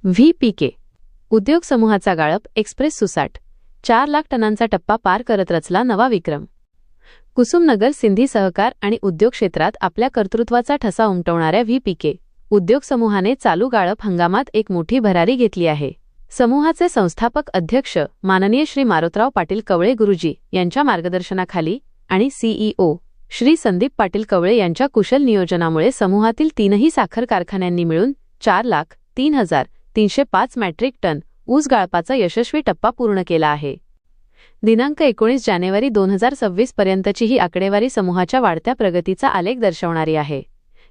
व्ही.पी.के. उद्योग समूहाचा गाळप एक्सप्रेस सुसाट 4 लाख टनांचा टप्पा पार करत रचला नवा विक्रम. कुसुमनगर सिंधी सहकार आणि उद्योग क्षेत्रात आपल्या कर्तृत्वाचा ठसा उमटवणाऱ्या व्ही.पी.के. उद्योग समूहाने चालू गाळप हंगामात एक मोठी भरारी घेतली आहे. समूहाचे संस्थापक अध्यक्ष माननीय श्री मारोतराव पाटील कवळे गुरुजी यांच्या मार्गदर्शनाखाली आणि सीईओ श्री संदीप पाटील कवळे यांच्या कुशल नियोजनामुळे समूहातील 3ही साखर कारखान्यांनी मिळून 4,03,305 मॅट्रिक टन ऊस गाळपाचा यशस्वी टप्पा पूर्ण केला आहे. दिनांक 19 जानेवारी 2026 पर्यंतची ही आकडेवारी समूहाच्या वाढत्या प्रगतीचा आलेख दर्शवणारी आहे.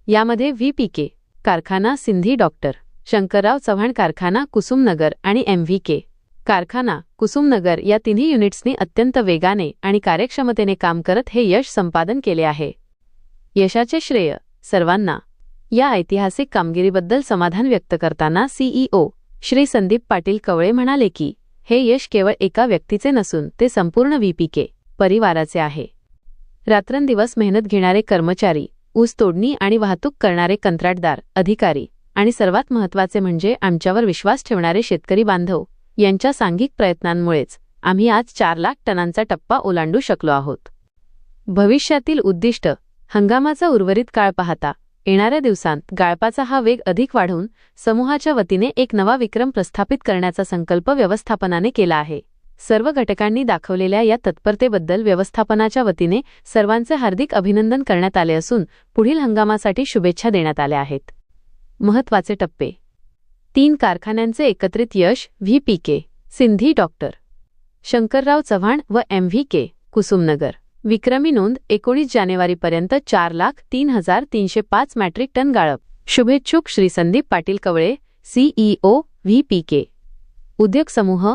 यामध्ये व्ही.पी.के. कारखाना सिंधी डॉक्टर शंकरराव चव्हाण कारखाना कुसुमनगर आणि एम.व्ही.के. कारखाना कुसुमनगर या तिन्ही युनिट्सनी अत्यंत वेगाने आणि कार्यक्षमतेने काम करत हे यश संपादन केले आहे. यशाचे श्रेय सर्वांना. या ऐतिहासिक कामगिरीबद्दल समाधान व्यक्त करताना सीईओ श्री संदीप पाटील कवळे म्हणाले की हे यश केवळ एका व्यक्तीचे नसून ते संपूर्ण व्ही.पी.के. परिवाराचे आहे. रात्रंदिवस मेहनत घेणारे कर्मचारी, ऊस तोडणी आणि वाहतूक करणारे कंत्राटदार, अधिकारी आणि सर्वात महत्त्वाचे म्हणजे आमच्यावर विश्वास ठेवणारे शेतकरी बांधव यांच्या सांघिक प्रयत्नांमुळेच आम्ही आज 4 लाख टनांचा टप्पा ओलांडू शकलो आहोत. भविष्यातील उद्दिष्ट. हंगामाचा उर्वरित काळ पाहता येणाऱ्या दिवसांत गाळपाचा हा वेग अधिक वाढवून समूहाच्या वतीने एक नवा विक्रम प्रस्थापित करण्याचा संकल्प व्यवस्थापनाने केला आहे. सर्व घटकांनी दाखवलेल्या या तत्परतेबद्दल व्यवस्थापनाच्या वतीने सर्वांचे हार्दिक अभिनंदन करण्यात आले असून पुढील हंगामासाठी शुभेच्छा देण्यात आल्या आहेत. महत्त्वाचे टप्पे. 3 कारखान्यांचे एकत्रित यश. व्ही.पी.के. सिंधी डॉक्टर शंकरराव चव्हाण व एम.व्ही.के. कुसुमनगर. विक्रमी नोंद. 19 जानेवारीपर्यंत 4,03,305 मॅट्रिक टन गाळप. शुभेच्छुक श्री संदीप पाटील कवळे, सीईओ व्ही.पी.के. उद्योग समूह.